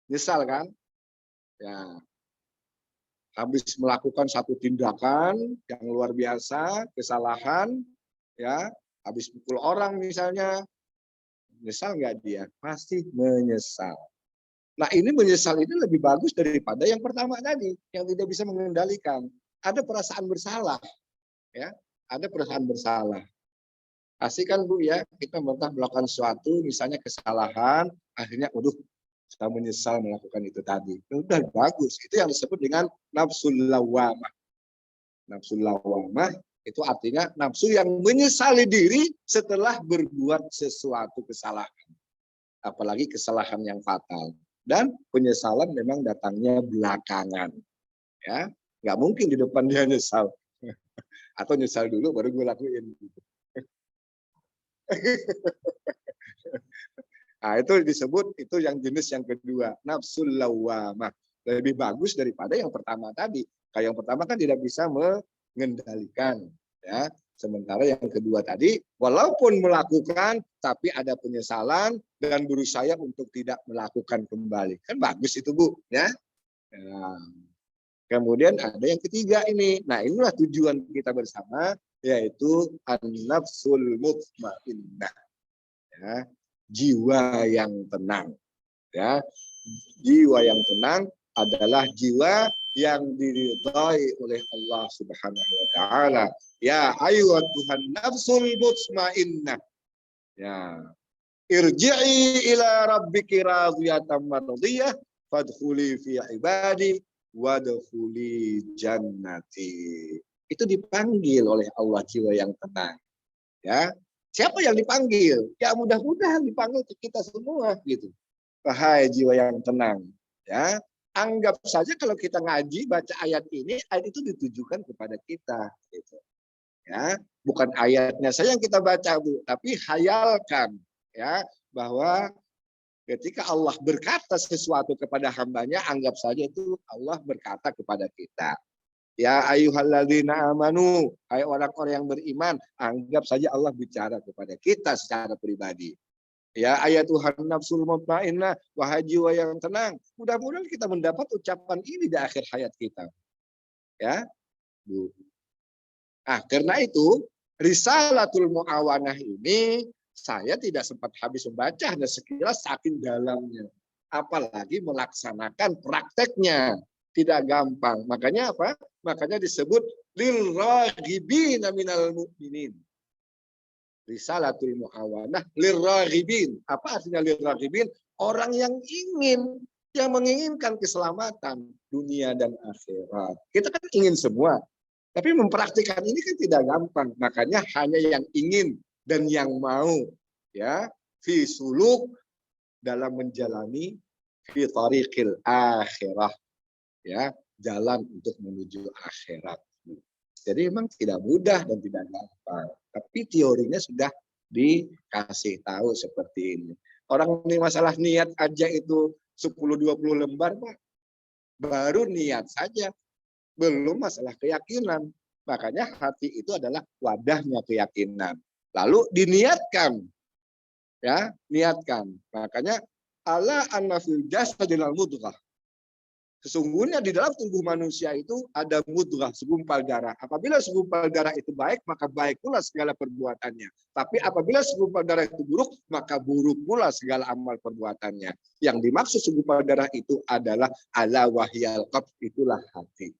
Nyesal kan? Ya. Habis melakukan satu tindakan yang luar biasa, kesalahan, ya, habis pukul orang misalnya, menyesal nggak dia? Pasti menyesal. Nah ini menyesal ini lebih bagus daripada yang pertama tadi, yang tidak bisa mengendalikan. Ada perasaan bersalah, ya, ada perasaan bersalah. Pasti kan Bu ya, kita melakukan sesuatu, misalnya kesalahan, akhirnya, waduh, saya menyesal melakukan itu tadi. Udah bagus. Itu yang disebut dengan nafsul lawamah. Nafsul lawamah itu artinya nafsu yang menyesali diri setelah berbuat sesuatu kesalahan. Apalagi kesalahan yang fatal. Dan penyesalan memang datangnya belakangan. Ya, nggak mungkin di depan dia nyesal. Atau nyesal dulu baru gue lakuin. Nah, itu disebut, itu yang jenis yang kedua, nafsul lawamah. Lebih bagus daripada yang pertama tadi. Kayak yang pertama kan tidak bisa mengendalikan, ya. Sementara yang kedua tadi, walaupun melakukan, tapi ada penyesalan dan berusaha untuk tidak melakukan kembali. Kan bagus itu Bu, ya. Nah, kemudian ada yang ketiga ini. Nah, inilah tujuan kita bersama, yaitu an-nafsul mutmainnah. Ya. Jiwa yang tenang, ya, jiwa yang tenang adalah jiwa yang diridhai oleh Allah Subhanahu wa taala. Ya ayyuhan nafsul mutmainnah, ya, irji'i ila rabbiki radhiyatan mardiyah fadkhuli fi ibadi wadkhuli jannati. Itu dipanggil oleh Allah jiwa yang tenang, ya. Siapa yang dipanggil? Ya mudah-mudahan dipanggil ke kita semua gitu. Wahai jiwa yang tenang, ya. Anggap saja kalau kita ngaji baca ayat ini, ayat itu ditujukan kepada kita gitu. Ya, bukan ayatnya saja yang kita baca Bu, tapi hayalkan ya bahwa ketika Allah berkata sesuatu kepada hambanya, anggap saja itu Allah berkata kepada kita. Ya ayyuhalladzina amanu, hai orang-orang yang beriman, anggap saja Allah bicara kepada kita secara pribadi. Ya ayatuhan nafsul mutmainnah, wahai jiwa yang tenang. Mudah-mudahan kita mendapat ucapan ini di akhir hayat kita. Ya. Karena itu risalatul muawanah ini Saya tidak sempat habis membaca, hanya sekilas saking dalamnya. Apalagi melaksanakan prakteknya. Tidak gampang. Makanya apa? Makanya disebut lil raghibina minal mu'minin. Risalatul Muawanah lil raghibin. Apa artinya lil raghibin? Orang yang menginginkan keselamatan dunia dan akhirat. Kita kan ingin semua. Tapi mempraktikkan ini kan tidak gampang. Makanya hanya yang ingin dan yang mau, ya, fi suluk, dalam menjalani fi tariqil akhirah, ya, jalan untuk menuju akhirat. Jadi memang tidak mudah dan tidak gampang. Tapi teorinya sudah dikasih tahu seperti ini. Orang ini masalah niat aja itu 10-20 lembar, Pak. Baru niat saja. Belum masalah keyakinan. Makanya hati itu adalah wadahnya keyakinan. Lalu diniatkan. Ya, niatkan. Makanya ala anna fil jasadil mudghah. Sesungguhnya di dalam tubuh manusia itu ada mudghah, segumpal darah. Apabila segumpal darah itu baik, maka baik pula segala perbuatannya. Tapi apabila segumpal darah itu buruk, maka buruk pula segala amal perbuatannya. Yang dimaksud segumpal darah itu adalah ala wahyal qalb, itulah hati.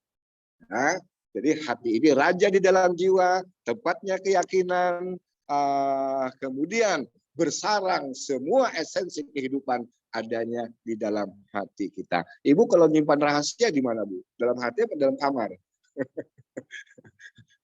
Nah, jadi hati ini raja di dalam jiwa, tempatnya keyakinan, kemudian bersarang semua esensi kehidupan adanya di dalam hati kita. Ibu kalau nyimpan rahasia di mana, Bu? Dalam hati atau dalam kamar?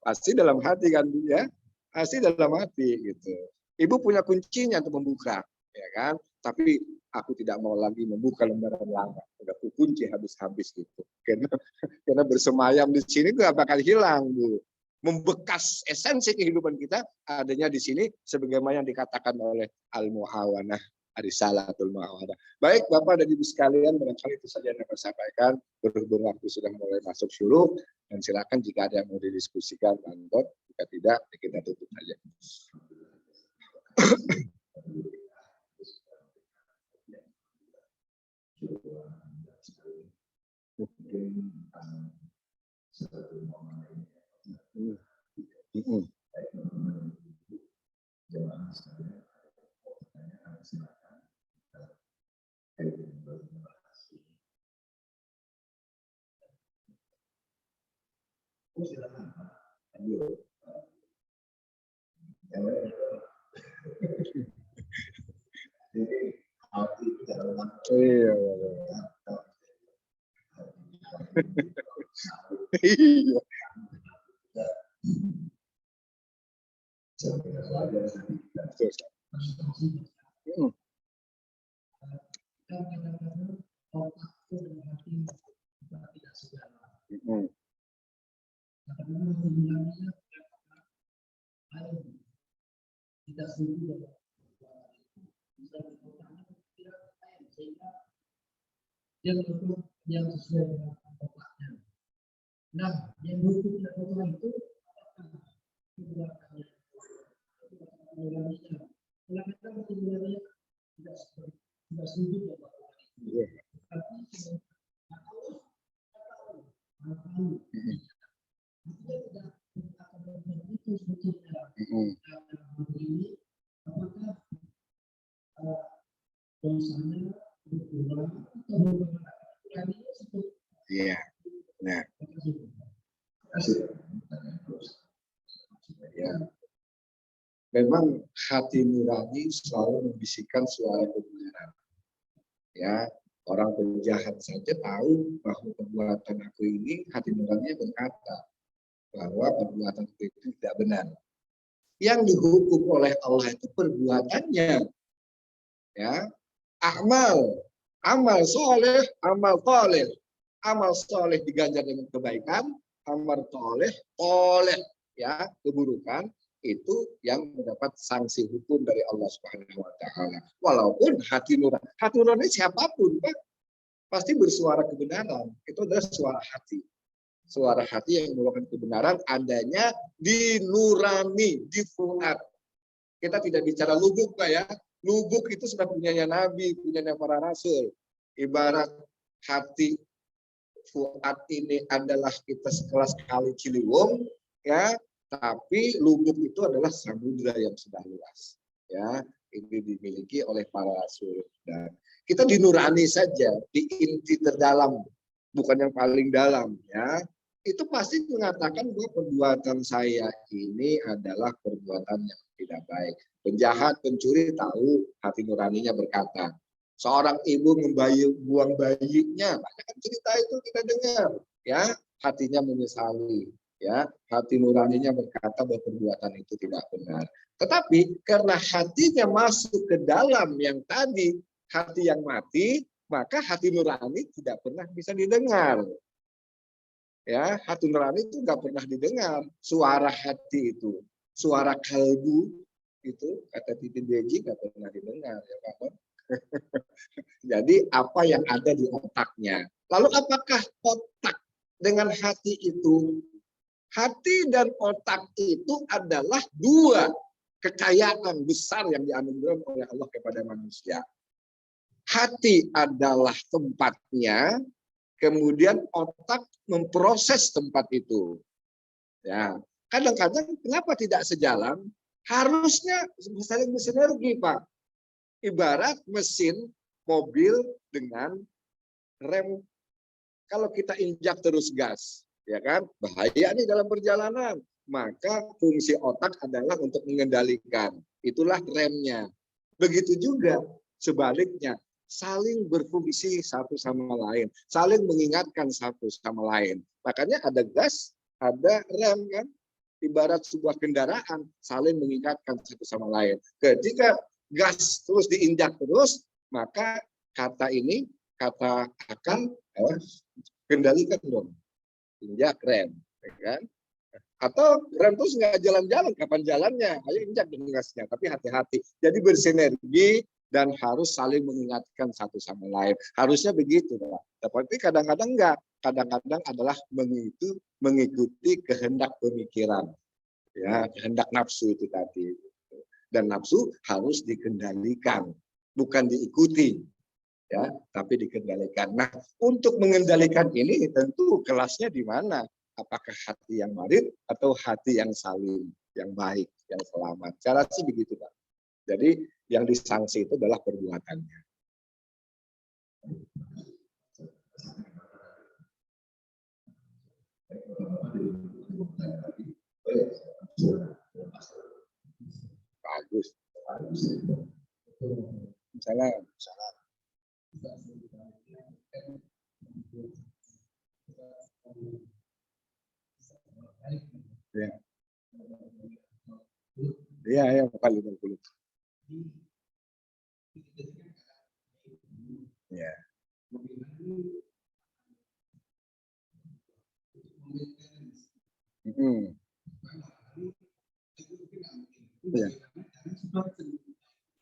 Pasti dalam hati kan, Bu, ya? Pasti dalam hati gitu. Ibu punya kuncinya untuk membuka, ya kan? Tapi aku tidak mau lagi membuka lembaran lama. Udah aku kunci habis-habis gitu. Karena bersemayam di sini nggak bakal hilang, Bu. Membekas esensi kehidupan kita adanya di sini sebagaimana yang dikatakan oleh Al-Muawanah, Risalatul Muawanah. Baik, Bapak dan Ibu sekalian, barangkali itu saja yang saya sampaikan. Berhubung waktu sudah mulai masuk syuruk, dan silakan jika ada yang mau didiskusikan, lanjut. Jika tidak, kita tutup saja. Iya. Iya. yang sesuai dengan pokoknya. Nah, yang butuh pokok itu perbuatannya. Kalau kita perbuatannya tidak setuju dengan pokok itu. Tapi tidak akan begitu sebetulnya. Ini apakah dosanya berkurang atau berkurang? Iya. Nah. Ya. Memang hati nurani selalu membisikkan suara kebenaran. Ya, orang penjahat saja tahu bahwa perbuatan aku ini, hati nurani berkata bahwa perbuatan itu tidak benar. Yang dihukum oleh Allah itu perbuatannya. Ya, amal soleh, amal toleh. Amal soleh diganjar dengan kebaikan, amal toleh, ya, keburukan itu yang mendapat sanksi hukum dari Allah Subhanahu Wa Taala. Walaupun hati nurani siapapun, Pak, pasti bersuara kebenaran. Itu adalah suara hati. Suara hati yang mengeluarkan kebenaran adanya di nurani, di fuad. Kita tidak bicara lubuk, Pak, ya. Lubuk itu sudah punyanya Nabi, punyanya para rasul. Ibarat hati fuad ini adalah kita sekelas Kali Ciliwung, ya, tapi lubuk itu adalah samudra yang sudah luas. Ya, ini dimiliki oleh para rasul. Dan kita di nurani saja, di inti terdalam, bukan yang paling dalam, ya. Itu pasti mengatakan bahwa perbuatan saya ini adalah perbuatan yang tidak baik. Penjahat, pencuri tahu, hati nuraninya berkata. Seorang ibu buang bayinya, banyak kan cerita itu kita dengar, ya, hatinya menyesali, ya, hati nuraninya berkata bahwa perbuatan itu tidak benar. Tetapi karena hatinya masuk ke dalam yang tadi, hati yang mati, maka hati nurani tidak pernah bisa didengar. Ya, hati nurani itu nggak pernah didengar. Suara hati itu, suara kalbu itu, kata Titi Deji nggak pernah didengar, ya Pak. Jadi apa yang ada di otaknya. Lalu apakah otak dengan hati itu? Hati dan otak itu adalah dua kekayaan besar yang dianugerahkan oleh Allah kepada manusia. Hati adalah tempatnya, kemudian otak memproses tempat itu. Ya, kadang-kadang kenapa tidak sejalan? Harusnya saling bersinergi, Pak. Ibarat mesin mobil dengan rem. Kalau kita injak terus gas, ya kan, bahaya nih dalam perjalanan. Maka fungsi otak adalah untuk mengendalikan. Itulah remnya. Begitu juga sebaliknya, saling berfungsi satu sama lain, saling mengingatkan satu sama lain. Makanya ada gas, ada rem kan. Ibarat sebuah kendaraan saling mengingatkan satu sama lain. Ketika gas terus diinjak terus, maka kata ini, kata akan kendalikan dong, injak rem, ya kan? Atau rem terus nggak jalan-jalan, kapan jalannya? Ayo injak dengan gasnya, tapi hati-hati. Jadi bersinergi dan harus saling mengingatkan satu sama lain. Harusnya begitu, Pak. Tapi kadang-kadang enggak. Kadang-kadang adalah mengikuti kehendak pemikiran, ya, kehendak nafsu itu tadi. Dan nafsu harus dikendalikan, bukan diikuti, ya, tapi dikendalikan. Nah, untuk mengendalikan ini tentu kelasnya di mana? Apakah hati yang marid atau hati yang salim, yang baik, yang selamat? Cara sih begitu, Pak. Jadi yang disanksi itu adalah perbuatannya. Bagus. Misalnya. Ya. Iya, ya, bukan 50. Ya. Ya.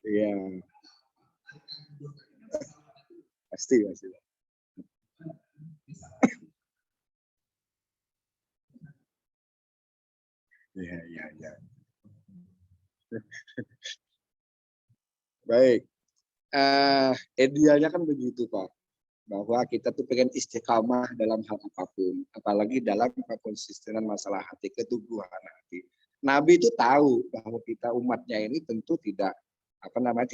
Iya. Pasti. Iya. Baik. Idealnya kan begitu, Pak. Bahwa kita tuh pengen istiqamah dalam hal apapun. Apalagi dalam konsistenan masalah hati, keteguhan hati. Nabi itu tahu bahwa kita umatnya ini tentu tidak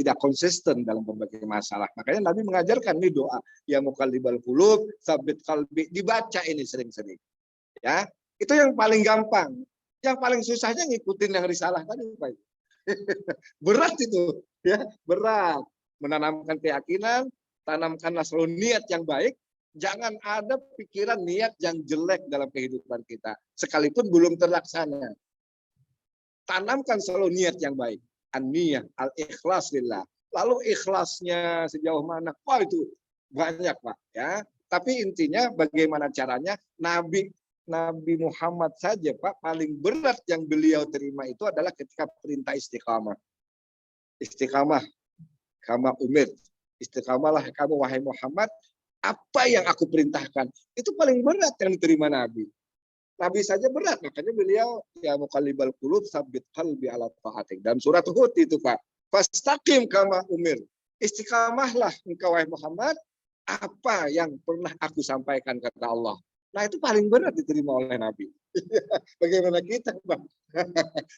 tidak konsisten dalam berbagai masalah. Makanya Nabi mengajarkan ini doa, ya muqallibal qulub, tsabit qalbi, dibaca ini sering-sering. Ya, itu yang paling gampang. Yang paling susahnya ngikutin yang risalah tadi, Pak. Berat itu, ya, berat. Menanamkan keyakinan, tanamkanlah selalu niat yang baik. Jangan ada pikiran niat yang jelek dalam kehidupan kita, sekalipun belum terlaksana. Tanamkan selalu niat yang baik. An-niyah, al-ikhlas lillah. Lalu ikhlasnya sejauh mana? Wah, itu banyak, Pak, ya. Tapi intinya bagaimana caranya? Nabi Muhammad saja, Pak, paling berat yang beliau terima itu adalah ketika perintah istiqamah. Istiqamah, kama umir. Istiqamahlah kamu wahai Muhammad, apa yang aku perintahkan. Itu paling berat yang diterima Nabi. Nabi saja berat, makanya beliau ya muqallibal qulub tsabbit qalbi ala ta'atik. Dalam surat Hud itu, Pak. Fastaqim kama umir. Istiqamahlah engkau wahai Muhammad, apa yang pernah aku sampaikan kata Allah. Nah itu paling berat diterima oleh Nabi. Bagaimana kita, Bang?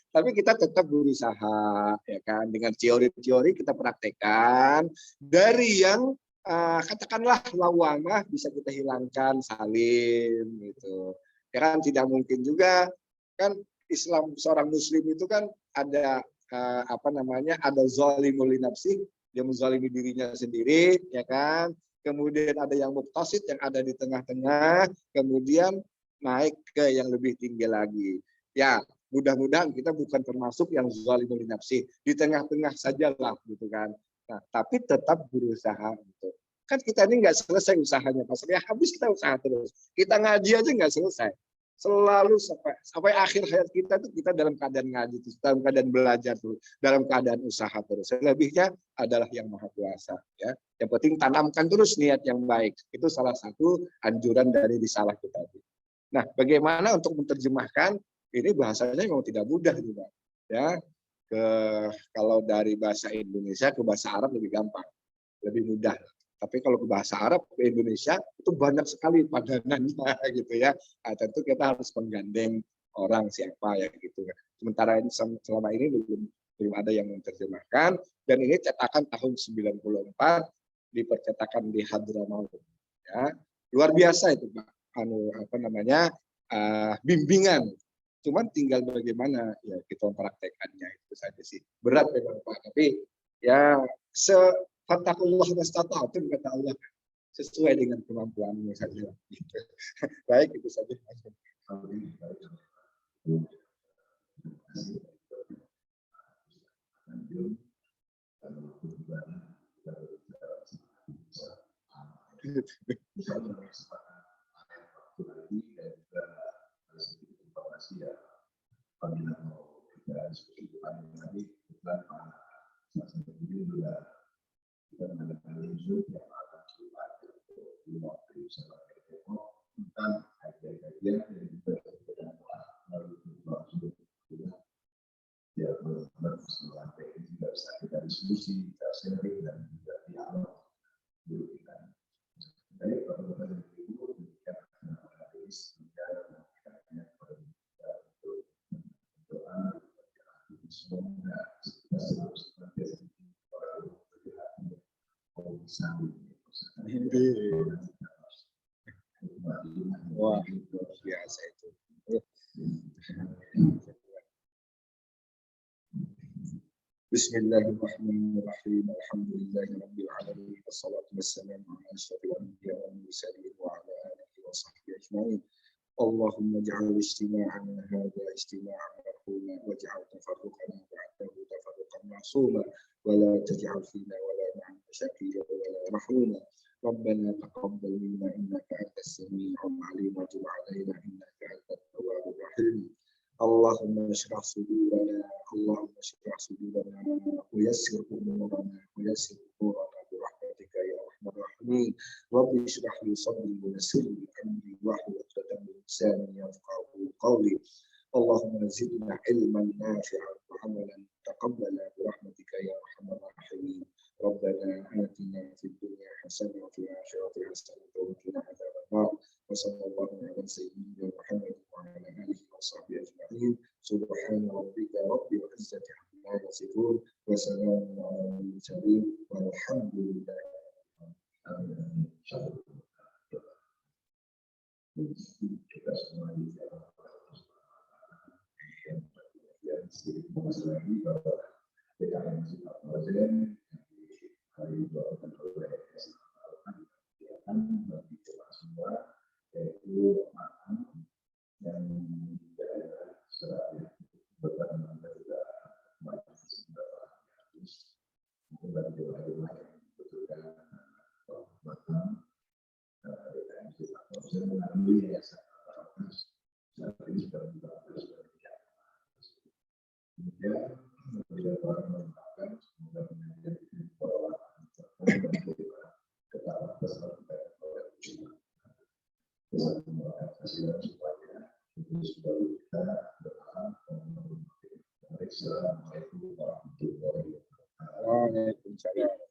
Tapi kita tetap berusaha, ya kan? Dengan teori-teori kita praktekkan dari yang katakanlah lawamah bisa kita hilangkan, salim, gitu. Ya kan tidak mungkin juga kan Islam seorang Muslim itu kan ada apa namanya? Ada zalimul li nafsi, dia menzalimi dirinya sendiri, ya kan? Kemudian ada yang muqtasid yang ada di tengah-tengah, kemudian naik ke yang lebih tinggi lagi. Ya, mudah-mudahan kita bukan termasuk yang zalimul li nafsi, di tengah-tengah sajalah gitu kan. Nah, tapi tetap berusaha gitu. Kan kita ini nggak selesai usahanya, Pak. Ya habis kita usaha terus. Kita ngaji aja nggak selesai. Selalu sampai akhir hayat kita tuh kita dalam keadaan ngaji terus, dalam keadaan belajar terus, dalam keadaan usaha terus. Selebihnya adalah yang Maha Kuasa, ya. Yang penting tanamkan terus niat yang baik. Itu salah satu anjuran dari risalah kita. Nah, bagaimana untuk menerjemahkan ini bahasanya memang tidak mudah juga, ya. Kalau dari bahasa Indonesia ke bahasa Arab lebih gampang, lebih mudah. Tapi kalau ke bahasa Arab ke Indonesia itu banyak sekali padanannya gitu ya. Nah, tentu kita harus menggandeng orang siapa ya gitu. Sementara ini selama ini belum ada yang menerjemahkan dan ini cetakan tahun 94 dipercetakan di Hadramaut ya. Luar biasa itu Pak. Apa namanya? Bimbingan. Cuman tinggal bagaimana ya kita mempraktekannya itu saja sih. Berat memang Pak, tapi ya fattakullah mastata'tum kata Allah, sesuai dengan kemampuanmu saja. Baik, itu saja. Wah, biasa itu. Bismillahirrahmanirrahim. Alhamdulillahirabbil alamin. Wassalatu wassalamu ala asyrofil anbiya'i wal mursalin wa ala alihi wa sahbihi ajma'in. Allahumma ij'al istima'ana hadha istima'an marhuma waj'al tafarruqana ba'dahu tafarruqan ma'suma wa la taj'al fina wa la ma'ana shaqiyya wa la mahmuma. ربنا تقبل منا انك انت السميع العليم وتب علينا انك انت التواب الرحيم. اللهم اشرح صدورنا ويسر امورنا برحمتك يا ارحم الراحمين. رب اشرح لي صدري ويسر لي امري واحلل عقدة من لساني يفقهوا قولي. اللهم زدنا علما نافعا وعملا متقبلا برحمتك يا ارحم الراحمين. ربنا آتنا في الدنيا حسنة وفي الآخرة حسنة وقنا عذاب النار. وصلى الله على سيدنا محمد وعلى آله وصحبه أجمعين. سبحان ربك رب العزة عما يصفون وسلام على المرسلين والحمد لله. Waalaikumsalam.